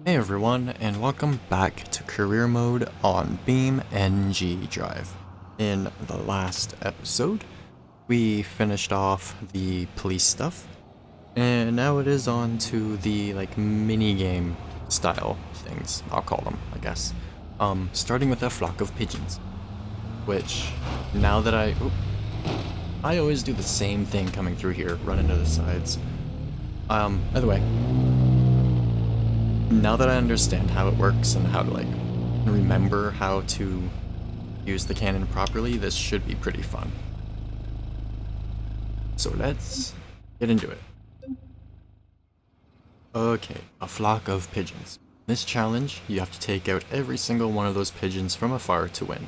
Hey everyone, and welcome back to career mode on BeamNG.drive. In the last episode, we finished off the police stuff, and now it is on to the mini-game style things, I'll call them, I guess. Starting with a flock of pigeons, which, now that I always do the same thing coming through here, run into the sides. Either way, now that I understand how it works and how to remember how to use the cannon properly, this should be pretty fun. So let's get into it. Okay, a flock of pigeons. In this challenge, you have to take out every single one of those pigeons from afar to win.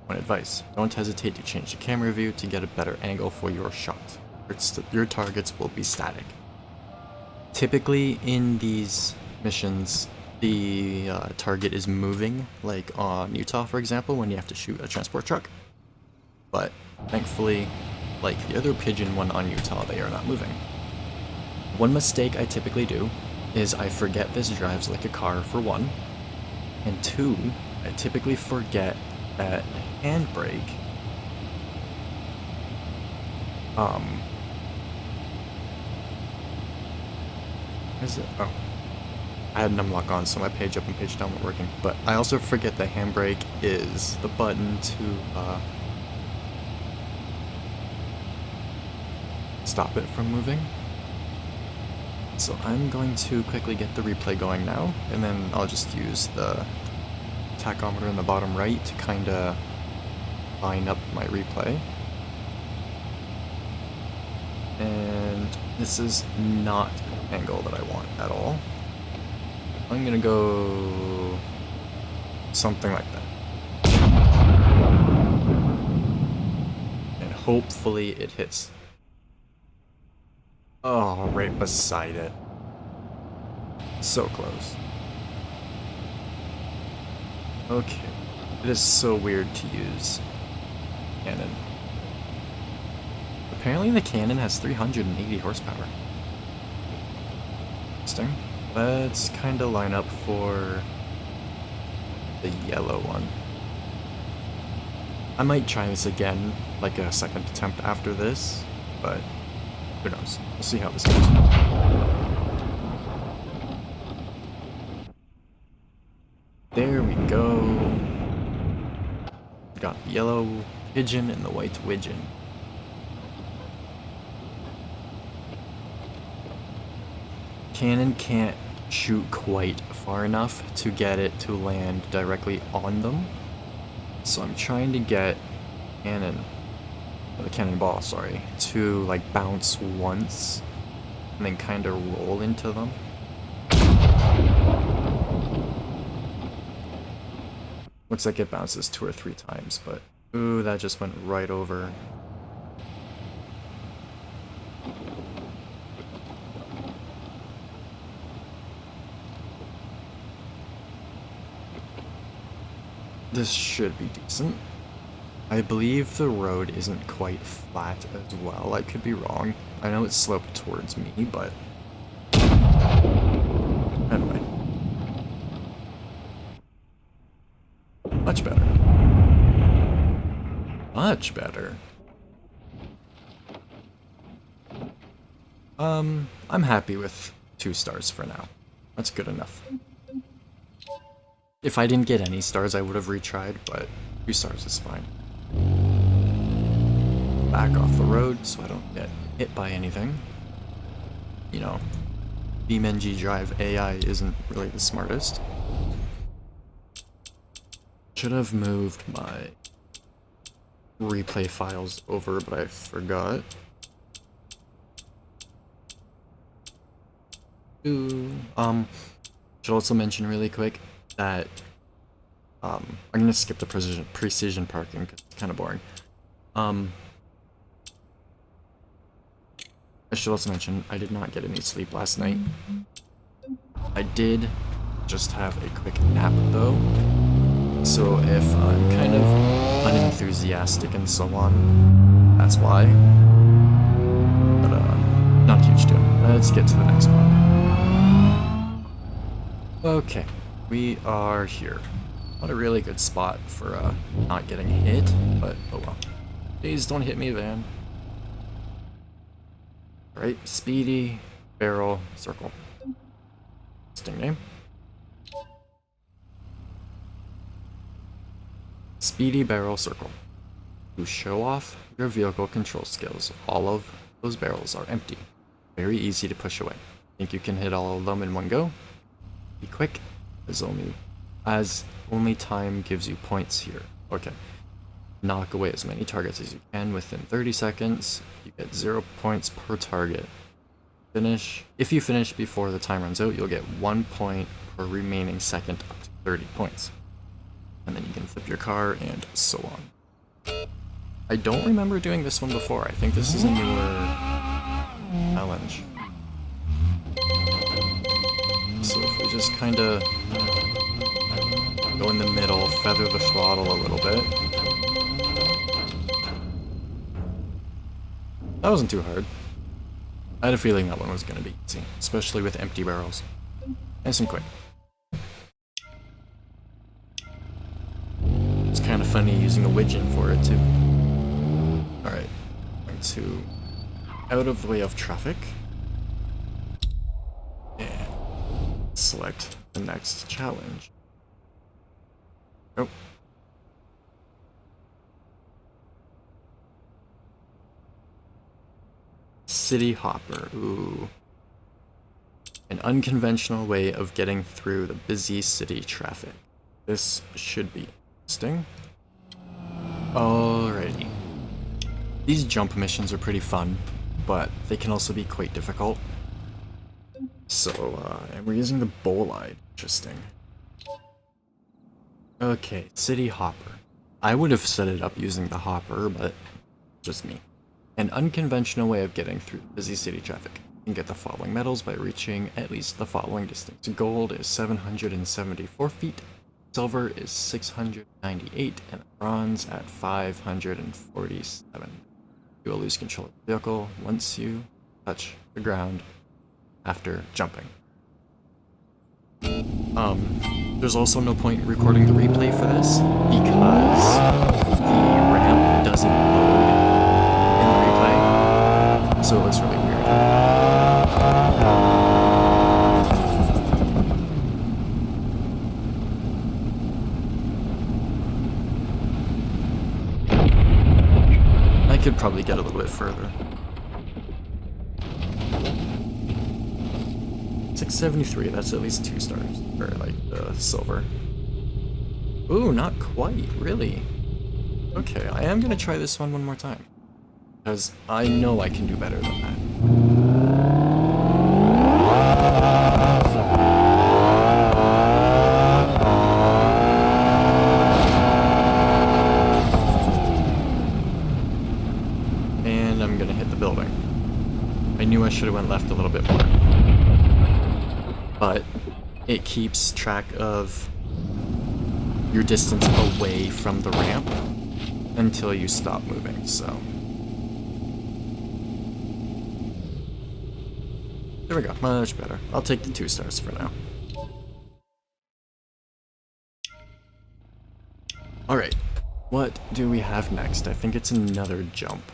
One advice, don't hesitate to change the camera view to get a better angle for your shot. Your targets will be static. Typically in these missions, the target is moving, like on Utah for example, when you have to shoot a transport truck. But thankfully, like the other pigeon one on Utah, they are not moving. One mistake I typically do is I forget this drives like a car, for one, and two, I typically forget that handbrake is it? Oh, I had N.M on, so my page up and page down weren't working. But I also forget the handbrake is the button to stop it from moving. So I'm going to quickly get the replay going now, and then I'll just use the tachometer in the bottom right to kind of line up my replay. And this is not an angle that I want at all. I'm gonna go something like that. And hopefully it hits. Oh, right beside it. So close. Okay. It is so weird to use cannon. Apparently the cannon has 380 horsepower. Interesting. Let's kind of line up for the yellow one. I might try this again, like a second attempt after this, but who knows. We'll see how this goes. There we go. Got the yellow pigeon and the white widgeon. Cannon can't shoot quite far enough to get it to land directly on them, so I'm trying to get the cannonball, sorry, to bounce once and then kind of roll into them. Looks like it bounces 2 or 3 times, but ooh, that just went right over. This should be decent. I believe the road isn't quite flat as well. I could be wrong. I know it's sloped towards me, but anyway. Much better. Much better. I'm happy with 2 stars for now. That's good enough. If I didn't get any stars, I would have retried, but 2 stars is fine. Back off the road so I don't get hit by anything. You know, BeamNG.drive AI isn't really the smartest. Should have moved my replay files over, but I forgot. Ooh. Should also mention really quick that I'm gonna skip the precision parking because it's kind of boring. I should also mention I did not get any sleep last night. I did just have a quick nap though, so if I'm kind of unenthusiastic and so on, that's why. But not a huge deal. Let's get to the next one. Okay, we are here. Not a really good spot for not getting hit, but oh well. Please don't hit me, van. Alright, speedy barrel circle. Interesting name. Speedy barrel circle. To show off your vehicle control skills, all of those barrels are empty. Very easy to push away. Think you can hit all of them in one go? Be quick, as only time gives you points here. Okay. Knock away as many targets as you can within 30 seconds. You get 0 points per target. If you finish before the time runs out, you'll get 1 point per remaining second up to 30 points. And then you can flip your car and so on. I don't remember doing this one before. I think this is a newer challenge. So if we just kinda go in the middle, feather the throttle a little bit. That wasn't too hard. I had a feeling that one was gonna be easy, especially with empty barrels. Nice and quick. It's kind of funny using a widget for it too. Alright, going to out of the way of traffic. And select the next challenge. Oh. City Hopper. Ooh. An unconventional way of getting through the busy city traffic. This should be interesting. Alrighty. These jump missions are pretty fun, but they can also be quite difficult. So, and we're using the bolide. Interesting. Okay, City Hopper. I would have set it up using the hopper, but just me. An unconventional way of getting through busy city traffic. You can get the following medals by reaching at least the following distance. Gold is 774 feet, silver is 698, and bronze at 547. You will lose control of the vehicle once you touch the ground after jumping. There's also no point recording the replay for this because the ramp doesn't load in the replay, so it was really weird. I could probably get a little bit further. 673, that's at least 2 stars, or like the silver. Ooh, not quite, really. Okay, I am gonna try this one more time, because I know I can do better than that. And I'm gonna hit the building. I knew I should have went left a little bit more. But it keeps track of your distance away from the ramp until you stop moving, so. There we go, much better. I'll take the 2 stars for now. Alright, what do we have next? I think it's another jump.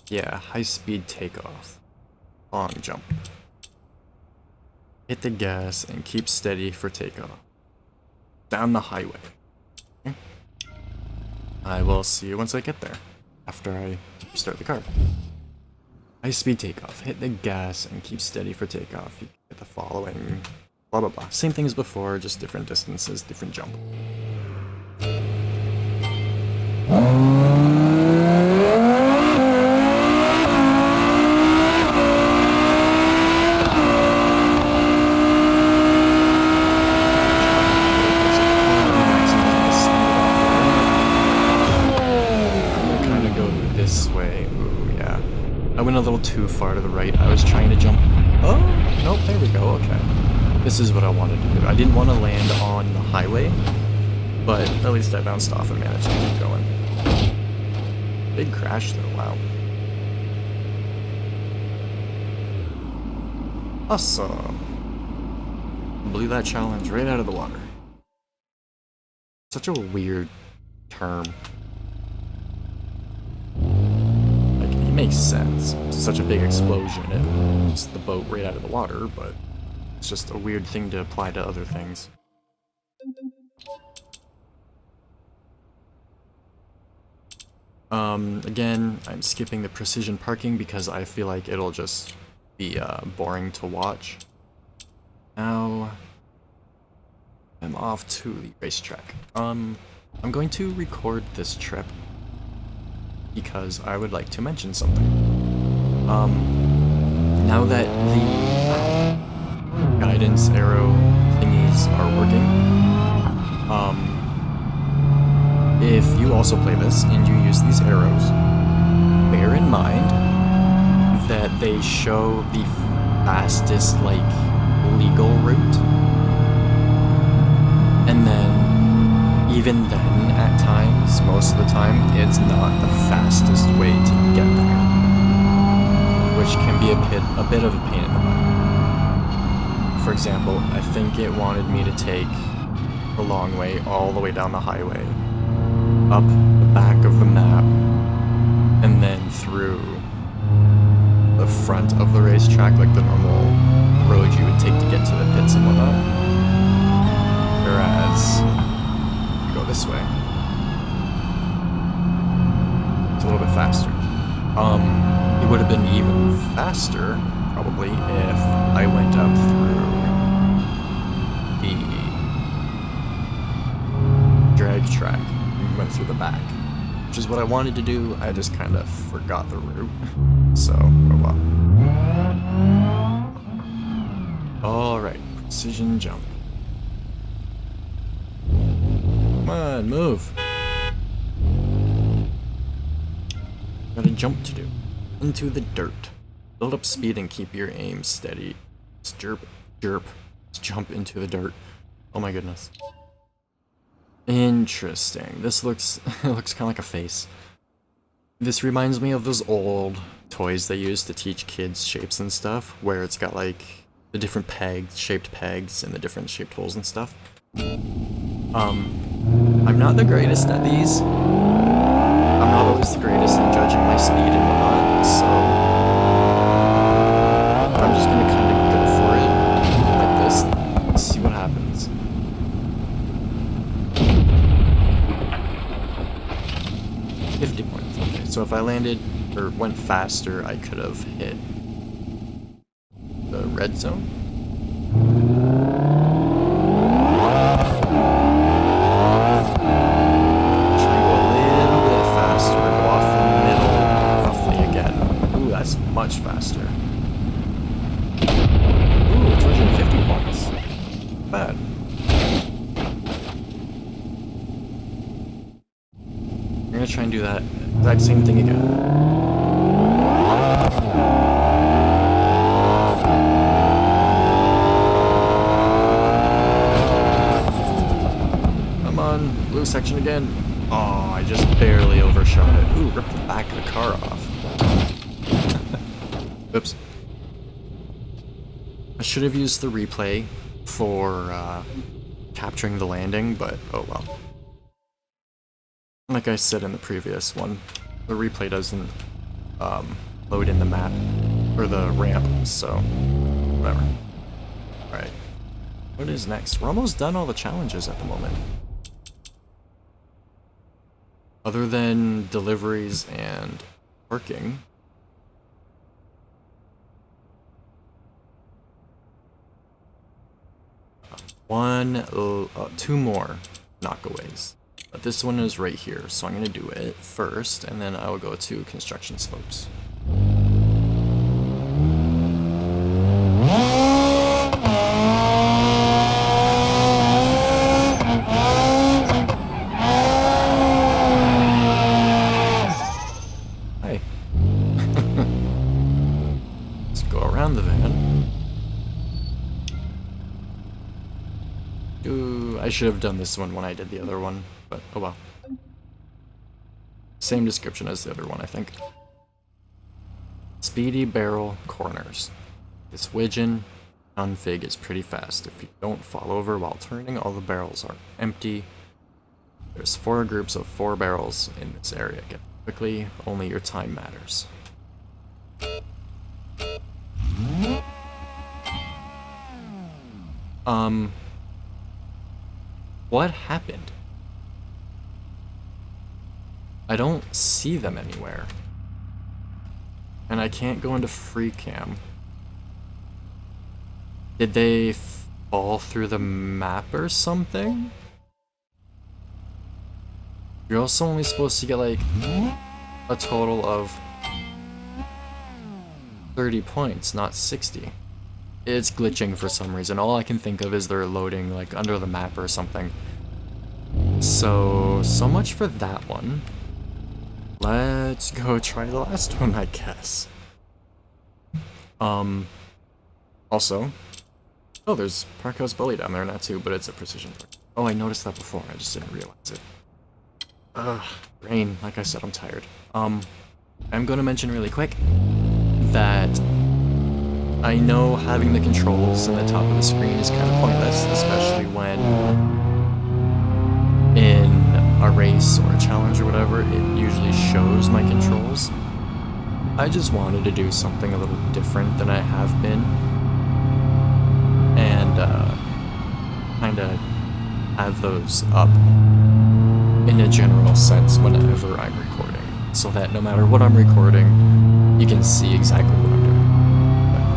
Yeah, high-speed takeoff. Long jump. Hit the gas and keep steady for takeoff. Down the highway. Okay. I will see you once I get there, after I start the car. High-speed takeoff. Hit the gas and keep steady for takeoff. You get the following... blah blah blah. Same thing as before, just different distances, different jump. I went a little too far to the right. I was trying to jump. Oh, nope, there we go, okay. This is what I wanted to do. I didn't want to land on the highway, but at least I bounced off and managed to keep going. Big crash though, wow. Awesome. Blew that challenge right out of the water. Such a weird term. Like, it makes sense. Such a big explosion, it blew the boat right out of the water, but it's just a weird thing to apply to other things. Again, I'm skipping the precision parking because I feel like it'll just be boring to watch. Now, I'm off to the racetrack. I'm going to record this trip because I would like to mention something. Now that the guidance arrow thingies are working, if you also play this and you use these arrows, bear in mind that they show the fastest, like, legal route. And then, even then, at times, most of the time, it's not the fastest way to get there. Which can be a bit of a pain in the butt. For example, I think it wanted me to take the long way all the way down the highway, up the back of the map, and then through the front of the racetrack, like the normal road you would take to get to the pits and whatnot. Whereas, you go this way, it's a little bit faster. It would have been even faster, probably, if I went up through the drag track and went through the back, which is what I wanted to do. I just kind of forgot the route, so oh well. Alright, precision jump. Come on, move. Got a jump to do. Into the dirt. Build up speed and keep your aim steady. Just jerp. Just jump into the dirt. Oh my goodness. Interesting. This looks it looks kind of like a face. This reminds me of those old toys they used to teach kids shapes and stuff, where it's got like the different shaped pegs and the different shaped holes and stuff. I'm not the greatest at these. I'm not always the greatest in judging my speed and whatnot, so I'm just gonna kind of go for it like this and see what happens. $50 points. Okay, so if I landed or went faster, I could have hit the red zone. Much faster. Ooh, 250 points. Not bad. We're gonna try and do that exact same thing again. Come on, blue section again. Oh, I just barely overshot it. Ooh, ripped the back of the car off. Oops. I should have used the replay for capturing the landing, but oh well. Like I said in the previous one, the replay doesn't load in the map, or the ramp, so whatever. Alright. What is next? We're almost done all the challenges at the moment. Other than deliveries and parking. Two more knockaways. But this one is right here, so I'm gonna do it first, and then I will go to construction slopes. Hi. Let's go around the van. I should have done this one when I did the other one, but oh well. same description as the other one, I think. Speedy barrel corners. This Widgeon config is pretty fast. If you don't fall over while turning, all the barrels are empty. There's 4 groups of 4 barrels in this area. Get quickly, only your time matters. What happened? I don't see them anywhere. And I can't go into free cam. Did they fall through the map or something? You're also only supposed to get like a total of 30 points, not 60. It's glitching for some reason. All I can think of is they're loading like under the map or something. So much for that one. Let's go try the last one, I guess. Also, oh, there's Park House Bully down there now too, but it's a precision park. Oh, I noticed that before, I just didn't realize it. Ugh, brain, like I said, I'm tired. I'm gonna mention really quick that I know having the controls in the top of the screen is kind of pointless, especially when in a race or a challenge or whatever, it usually shows my controls. I just wanted to do something a little different than I have been, and kind of have those up in a general sense whenever I'm recording, so that no matter what I'm recording, you can see exactly what I'm doing.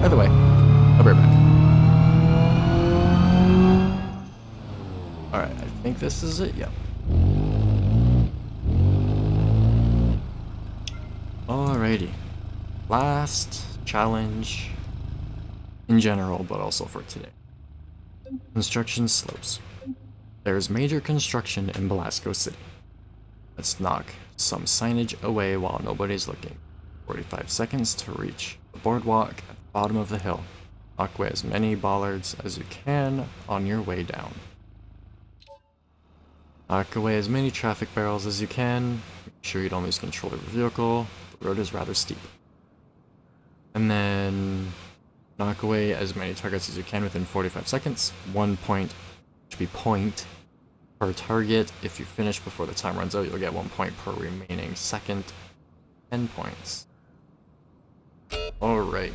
But either way, I'll be right back. Alright, I think this is it, yep. Alrighty. Last challenge in general, but also for today. Construction slopes. There's major construction in Belasco City. Let's knock some signage away while nobody's looking. 45 seconds to reach the boardwalk at the bottom of the hill. Knock away as many bollards as you can on your way down. Knock away as many traffic barrels as you can. Make sure you don't lose control of your vehicle. The road is rather steep. And then knock away as many targets as you can within 45 seconds. 1 point should be point per target. If you finish before the time runs out, you'll get 1 point per remaining second. 10 points. Alright.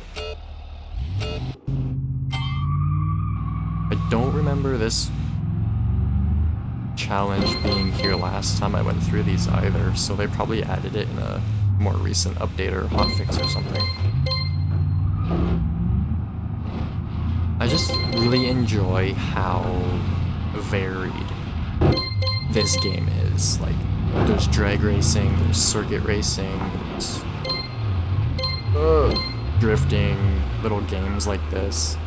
I don't remember this challenge being here last time I went through these either, so they probably added it in a more recent update or hotfix or something. I just really enjoy how varied this game is. Like, there's drag racing, there's circuit racing, there's drifting, little games like this.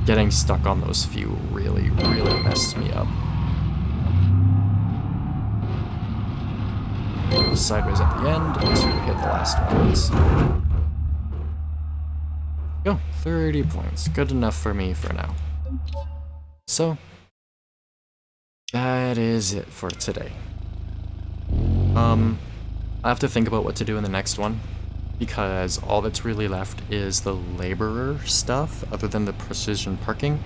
Getting stuck on those few really messed me up. Sideways at the end to hit the last ones. Go, 30 points. Good enough for me for now. So, that is it for today. I have to think about what to do in the next one, because all that's really left is the laborer stuff, other than the precision parking,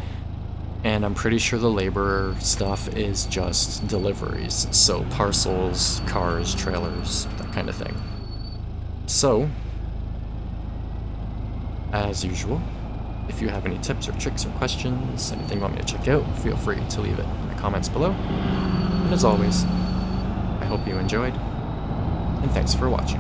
and I'm pretty sure the laborer stuff is just deliveries, so parcels, cars, trailers, that kind of thing. So, as usual, if you have any tips or tricks or questions, anything you want me to check out, feel free to leave it in the comments below. And as always, I hope you enjoyed, and thanks for watching.